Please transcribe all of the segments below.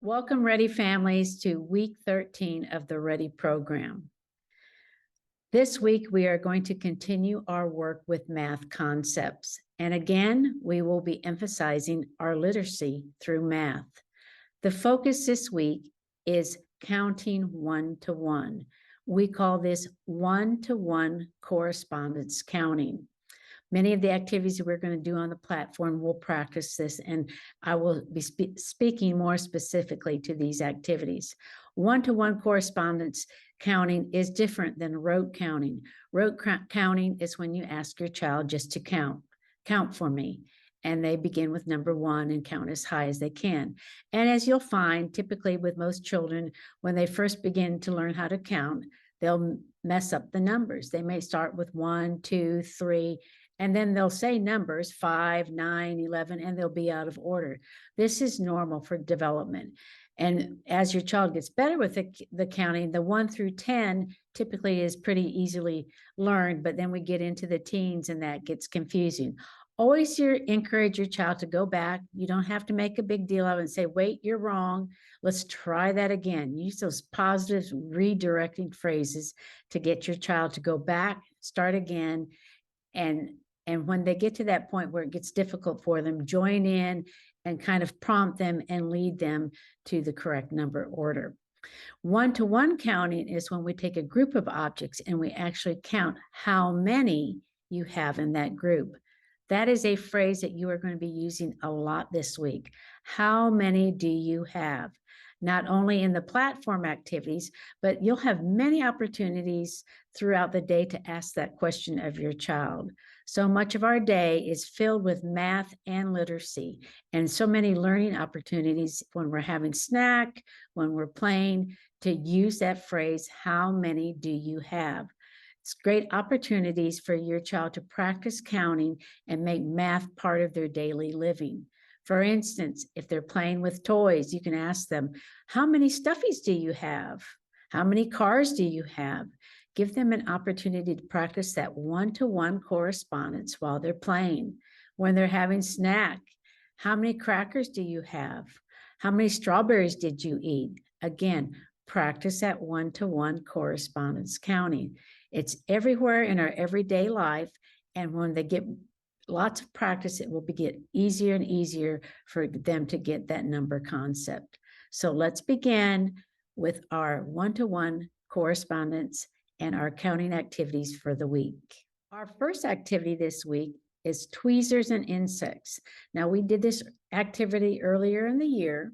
Welcome, Ready families, to week 13 of the Ready program. This week, we are going to continue our work with math concepts. And again, we will be emphasizing our literacy through math. The focus this week is counting one-to-one. We call this one-to-one correspondence counting. Many of the activities we're going to do on the platform will practice this, and I will be speaking more specifically to these activities. One-to-one correspondence counting is different than rote counting. Rote counting is when you ask your child just to count for me, and they begin with number one and count as high as they can. And as you'll find, typically with most children, when they first begin to learn how to count, they'll mess up the numbers. They may start with 1, 2, 3, and then they'll say numbers 5, 9, 11, and they'll be out of order. This is normal for development. And as your child gets better with the counting, the 1 through 10 typically is pretty easily learned, but then we get into the teens and that gets confusing. Always encourage your child to go back. You don't have to make a big deal of it and say, wait, you're wrong. Let's try that again. Use those positive redirecting phrases to get your child to go back, start again. And when they get to that point where it gets difficult for them, join in and kind of prompt them and lead them to the correct number order. One-to-one counting is when we take a group of objects and we actually count how many you have in that group. That is a phrase that you are going to be using a lot this week. How many do you have? Not only in the platform activities, but you'll have many opportunities throughout the day to ask that question of your child. So much of our day is filled with math and literacy, and so many learning opportunities when we're having snack, when we're playing, to use that phrase, how many do you have? It's great opportunities for your child to practice counting and make math part of their daily living. For instance, if they're playing with toys, you can ask them, how many stuffies do you have? How many cars do you have? Give them an opportunity to practice that one-to-one correspondence while they're playing. When they're having snack, how many crackers do you have? How many strawberries did you eat? Again, practice that one-to-one correspondence counting. It's everywhere in our everyday life, and when they get lots of practice, it will get easier and easier for them to get that number concept. So let's begin with our one-to-one correspondence and our counting activities for the week. Our first activity this week is tweezers and insects. Now, we did this activity earlier in the year,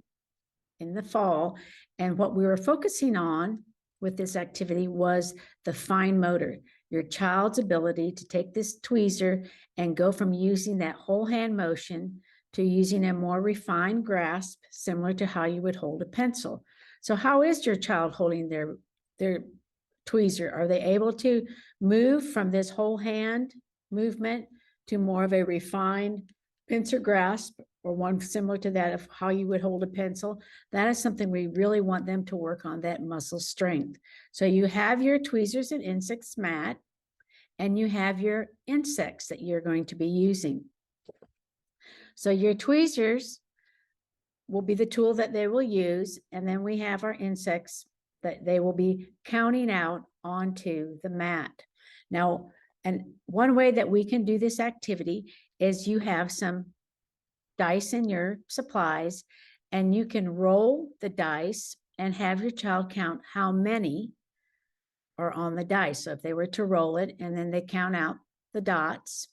in the fall, and what we were focusing on with this activity was the fine motor, your child's ability to take this tweezer and go from using that whole hand motion to using a more refined grasp, similar to how you would hold a pencil. So how is your child holding their tweezer? Are they able to move from this whole hand movement to more of a refined pincer grasp, or one similar to that of how you would hold a pencil? That is something we really want them to work on, that muscle strength. So you have your tweezers and insects mat, and you have your insects that you're going to be using. So your tweezers will be the tool that they will use, and then we have our insects that they will be counting out onto the mat. Now, and one way that we can do this activity is you have some dice in your supplies, and you can roll the dice and have your child count how many are on the dice. So if they were to roll it, and then they count out the dots,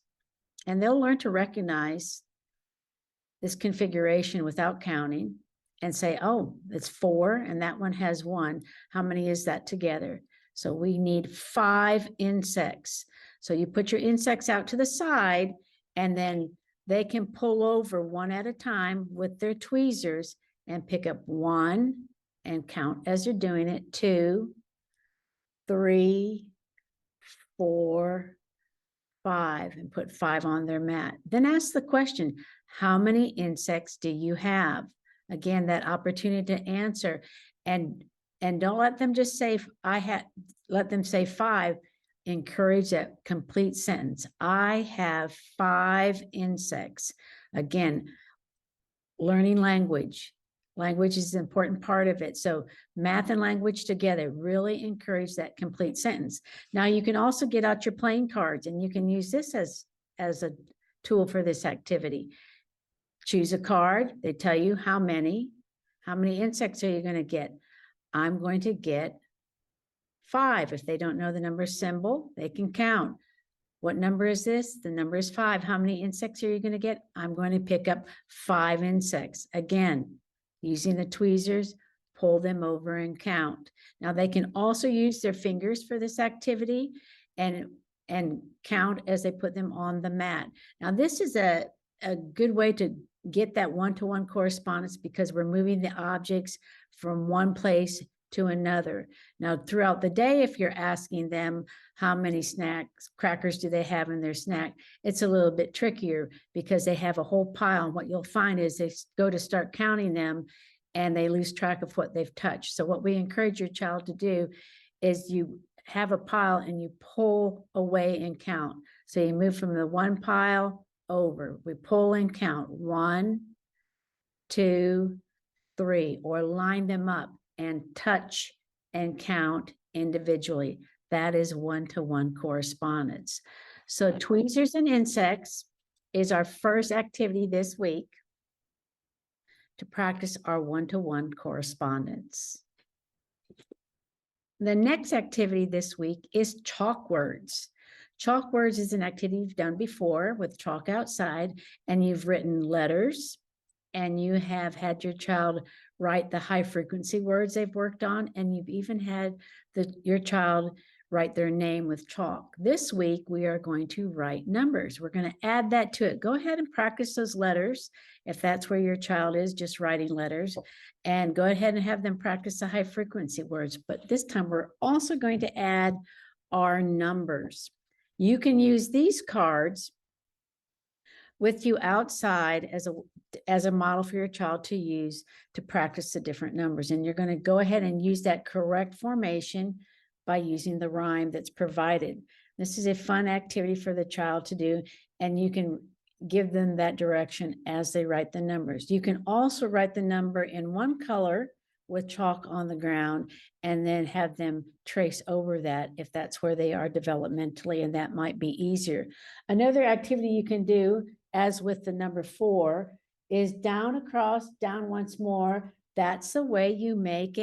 and they'll learn to recognize this configuration without counting and say, oh, it's 4 and that one has 1. How many is that together? So we need 5 insects. So you put your insects out to the side, and then they can pull over one at a time with their tweezers and pick up 1 and count as they're doing it, 2, 3, 4, 5, and put 5 on their mat. Then ask the question, how many insects do you have? Again, that opportunity to answer, and don't let them just say, let them say 5. Encourage that complete sentence. I have 5 insects. Again, learning language, Language is an important part of it. So math and language together really encourage that complete sentence. Now you can also get out your playing cards and you can use this as a tool for this activity. Choose a card. They tell you how many insects are you going to get? I'm going to get 5. If they don't know the number symbol, they can count. What number is this? The number is 5. How many insects are you going to get? I'm going to pick up 5 insects. Again, using the tweezers, pull them over and count. Now they can also use their fingers for this activity and count as they put them on the mat. Now this is a good way to get that one-to-one correspondence because we're moving the objects from one place to another. Now, throughout the day, if you're asking them how many crackers do they have in their snack, it's a little bit trickier because they have a whole pile. And what you'll find is they go to start counting them and they lose track of what they've touched. So what we encourage your child to do is you have a pile and you pull away and count. So you move from the one pile over. We pull and count 1, 2, 3, or line them up and touch and count individually. That is one-to-one correspondence. So tweezers and insects is our first activity this week to practice our one-to-one correspondence. The next activity this week is chalk words. Chalk words is an activity you've done before with chalk outside, and you've written letters, and you have had your child write the high frequency words they've worked on, and you've even had your child write their name with chalk. This week, we are going to write numbers. We're going to add that to it. Go ahead and practice those letters. If that's where your child is, just writing letters, and go ahead and have them practice the high frequency words. But this time, we're also going to add our numbers. You can use these cards with you outside as a model for your child to use to practice the different numbers. And you're going to go ahead and use that correct formation by using the rhyme that's provided. This is a fun activity for the child to do, and you can give them that direction as they write the numbers. You can also write the number in one color with chalk on the ground and then have them trace over that if that's where they are developmentally, and that might be easier. Another activity you can do, as with the number 4, is down, across, down once more. That's the way you make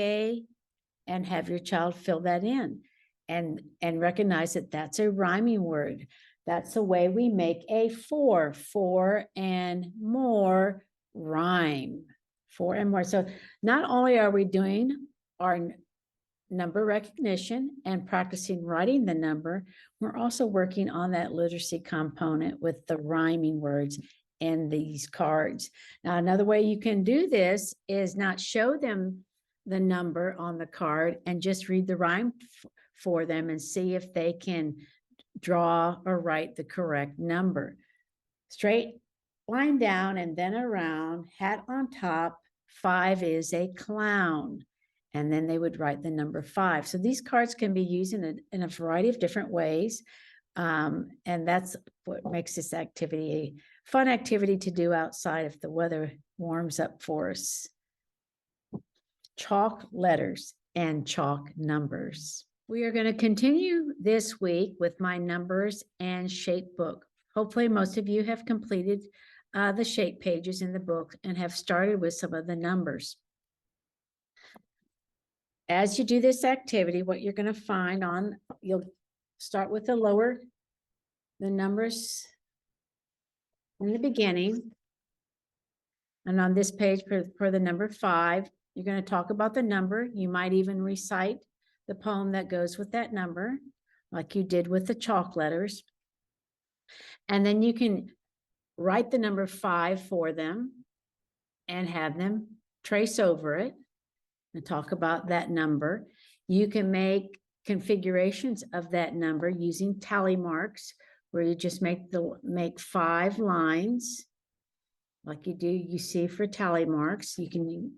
and have your child fill that in and recognize that that's a rhyming word. That's the way we make a 4 and more rhyme. 4 and more. So not only are we doing our number recognition and practicing writing the number, we're also working on that literacy component with the rhyming words in these cards. Now, another way you can do this is not show them the number on the card and just read the rhyme for them and see if they can draw or write the correct number. Straight line down and then around, hat on top, 5 is a clown. And then they would write the number 5. So these cards can be used in a variety of different ways. And that's what makes this activity a fun activity to do outside if the weather warms up for us. Chalk letters and chalk numbers. We are going to continue this week with my numbers and shape book. Hopefully most of you have completed the shape pages in the book and have started with some of the numbers. As you do this activity, what you're going to find you'll start with the numbers in the beginning. And on this page for the number 5, you're going to talk about the number. You might even recite the poem that goes with that number, like you did with the chalk letters. And then you can write the number 5 for them and have them trace over it and talk about that number. You can make configurations of that number using tally marks, where you just make 5 lines like you see for tally marks. You can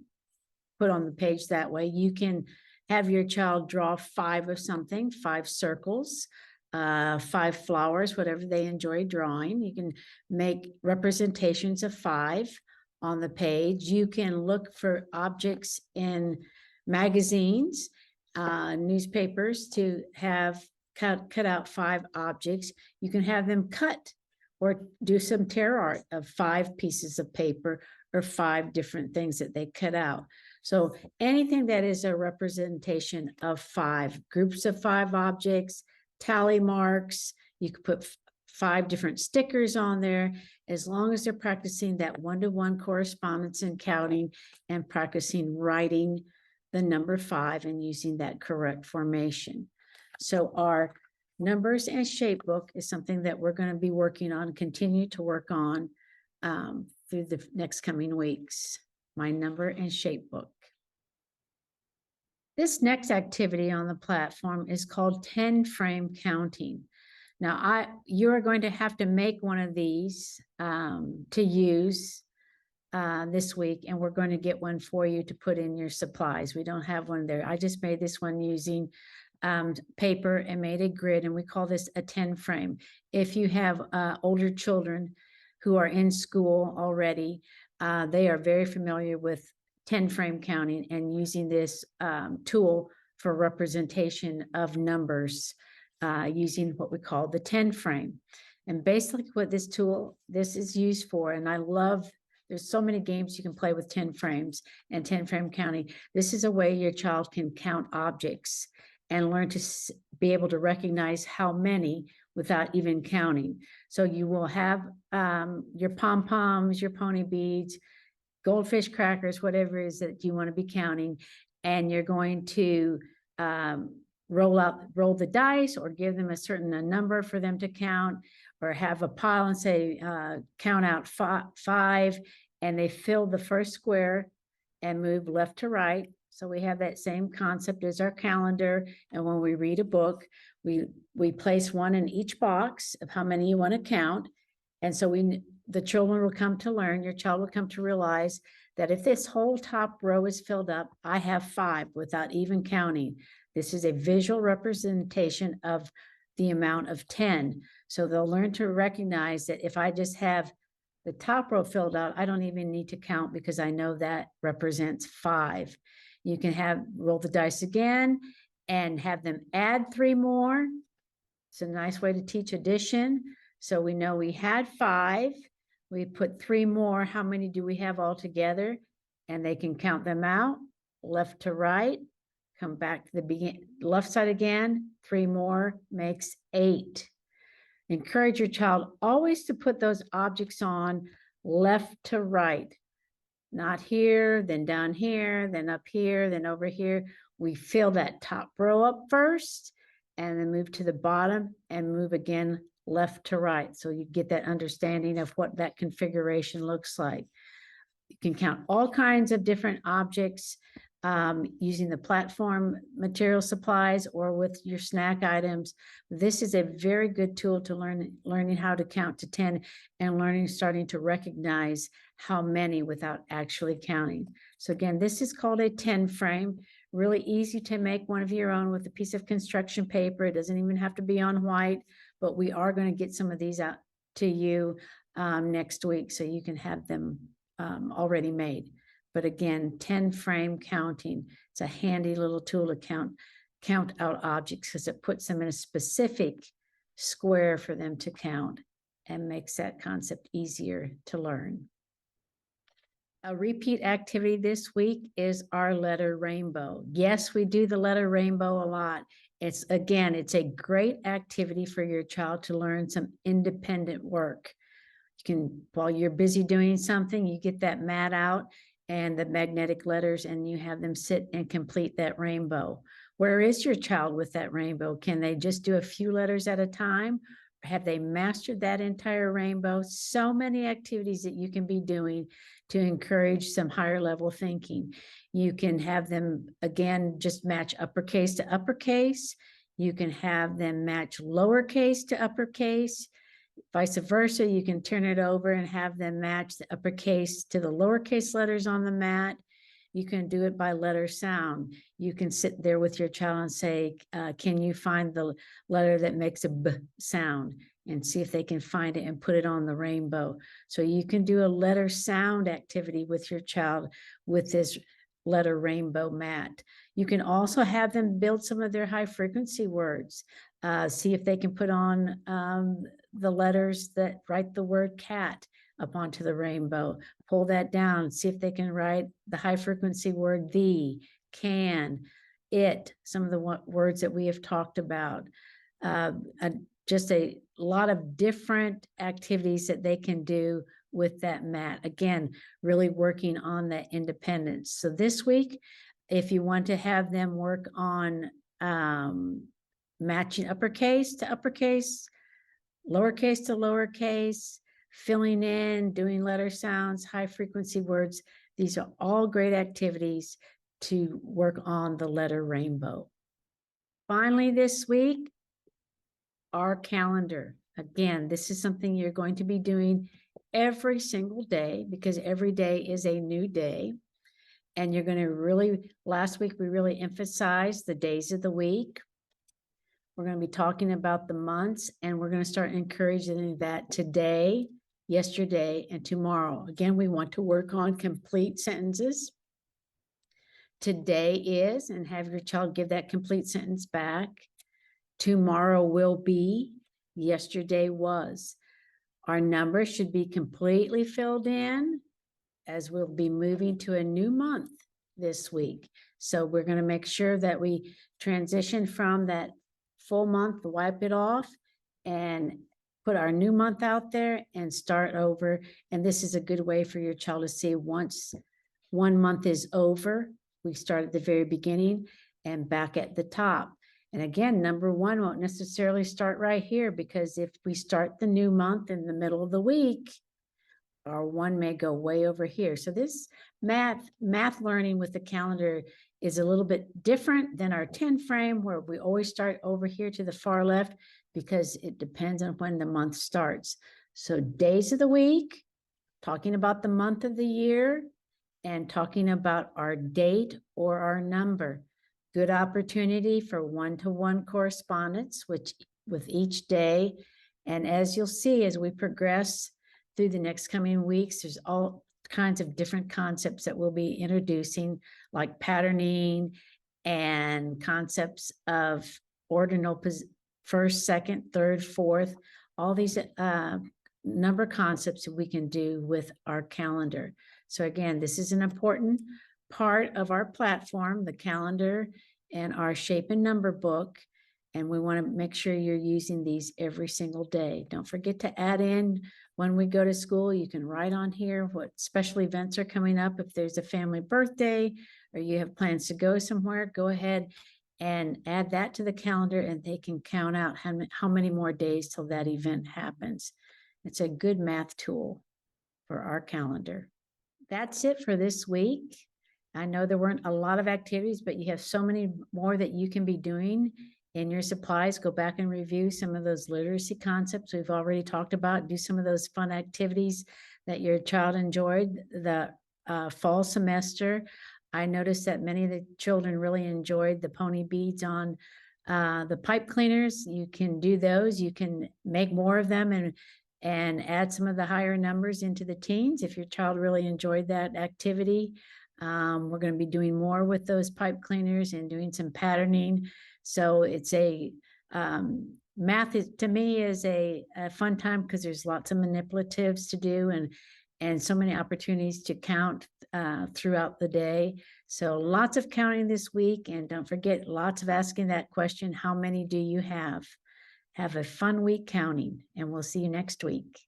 put on the page that way. You can have your child draw 5 of something, 5 circles, 5 flowers, whatever they enjoy drawing. You can make representations of 5 on the page. You can look for objects in magazines, newspapers to have cut out 5 objects. You can have them cut or do some tear art of 5 pieces of paper or 5 different things that they cut out. So anything that is a representation of 5 groups of 5 objects, tally marks, you could put 5 different stickers on there, as long as they're practicing that one-to-one correspondence and counting and practicing writing the number 5 and using that correct formation. So our numbers and shape book is something that we're going to be working on, continue to work on through the next coming weeks. My number and shape book. This next activity on the platform is called 10 frame counting. Now, you are going to have to make one of these to use this week, and we're going to get one for you to put in your supplies. We don't have one there. I just made this one using paper and made a grid, and we call this a 10 frame. If you have older children who are in school already, they are very familiar with 10 frame counting and using this tool for representation of numbers using what we call the 10 frame. And basically what this is used for, and I love, there's so many games you can play with 10 frames and 10 frame counting. This is a way your child can count objects and learn to be able to recognize how many without even counting. So you will have your pom-poms, your pony beads, goldfish crackers, whatever it is that you want to be counting, and you're going to roll the dice or give them a certain number for them to count, or have a pile and say count out 5, and they fill the first square and move left to right. So we have that same concept as our calendar, and when we read a book, we place one in each box of how many you want to count. And so the children will come to learn, your child will come to realize that if this whole top row is filled up, I have 5 without even counting. This is a visual representation of the amount of 10. So they'll learn to recognize that if I just have the top row filled out, I don't even need to count because I know that represents 5. You can roll the dice again and have them add 3 more. It's a nice way to teach addition. So we know we had 5. We put 3 more. How many do we have all together? And they can count them out, left to right, come back to the left side again. 3 more makes 8. Encourage your child always to put those objects on left to right. Not here, then down here, then up here, then over here. We fill that top row up first and then move to the bottom and move again left to right. So you get that understanding of what that configuration looks like. You can count all kinds of different objects using the platform material supplies or with your snack items. This is a very good tool to learning how to count to 10 and starting to recognize how many without actually counting. So again, this is called a 10 frame. Really easy to make one of your own with a piece of construction paper. It doesn't even have to be on white, but we are going to get some of these out to you next week so you can have them already made. But again, 10 frame counting, it's a handy little tool to count out objects because it puts them in a specific square for them to count and makes that concept easier to learn. A repeat activity this week is our letter rainbow. Yes, we do the letter rainbow a lot. It's a great activity for your child to learn some independent work. You can, while you're busy doing something, you get that mat out and the magnetic letters, and you have them sit and complete that rainbow. Where is your child with that rainbow? Can they just do a few letters at a time? Have they mastered that entire rainbow? So many activities that you can be doing to encourage some higher level thinking. You can have them, again, just match uppercase to uppercase. You can have them match lowercase to uppercase. Vice versa, you can turn it over and have them match the uppercase to the lowercase letters on the mat. You can do it by letter sound. You can sit there with your child and say, can you find the letter that makes a B sound, and see if they can find it and put it on the rainbow. So you can do a letter sound activity with your child with this letter rainbow mat. You can also have them build some of their high frequency words. See if they can put on the letters that write the word cat up onto the rainbow. Pull that down, see if they can write the high frequency word the, can, it, some of the words that we have talked about. Just a lot of different activities that they can do with that mat. Again, really working on that independence. So this week, if you want to have them work on matching uppercase to uppercase, lowercase to lowercase, filling in, doing letter sounds, high frequency words, these are all great activities to work on the letter rainbow. Finally, this week, our calendar. Again, this is something you're going to be doing every single day, because every day is a new day. And you're going to really, last week, we really emphasized the days of the week. We're going to be talking about the months, and we're going to start encouraging that today, yesterday, and tomorrow. Again, we want to work on complete sentences. Today is, and have your child give that complete sentence back. Tomorrow will be, yesterday was. Our number should be completely filled in, as we'll be moving to a new month this week. So we're going to make sure that we transition from that full month, wipe it off, and put our new month out there and start over. And this is a good way for your child to see once 1 month is over, we start at the very beginning and back at the top. And again, number one won't necessarily start right here, because if we start the new month in the middle of the week, our one may go way over here. So this math learning with the calendar is a little bit different than our 10 frame, where we always start over here to the far left, because it depends on when the month starts. So days of the week, talking about the month of the year, and talking about our date or our number. Good opportunity for one-to-one correspondence with each day. And as you'll see, as we progress through the next coming weeks, there's all kinds of different concepts that we'll be introducing, like patterning and concepts of ordinal first, second, third, fourth, all these number concepts that we can do with our calendar. So again, this is an important part of our platform, the calendar and our shape and number book. And we want to make sure you're using these every single day. Don't forget to add in when we go to school. You can write on here what special events are coming up. If there's a family birthday or you have plans to go somewhere, go ahead and add that to the calendar, and they can count out how many more days till that event happens. It's a good math tool for our calendar. That's it for this week. I know there weren't a lot of activities, but you have so many more that you can be doing in your supplies. Go back and review some of those literacy concepts we've already talked about. Do some of those fun activities that your child enjoyed the fall semester. I noticed that many of the children really enjoyed the pony beads on the pipe cleaners. You can do those. You can make more of them and add some of the higher numbers into the teens if your child really enjoyed that activity. We're going to be doing more with those pipe cleaners and doing some patterning. So it's math to me is a fun time, because there's lots of manipulatives to do and so many opportunities to count throughout the day. So lots of counting this week, and don't forget, lots of asking that question, how many do you have? Have a fun week counting, and we'll see you next week.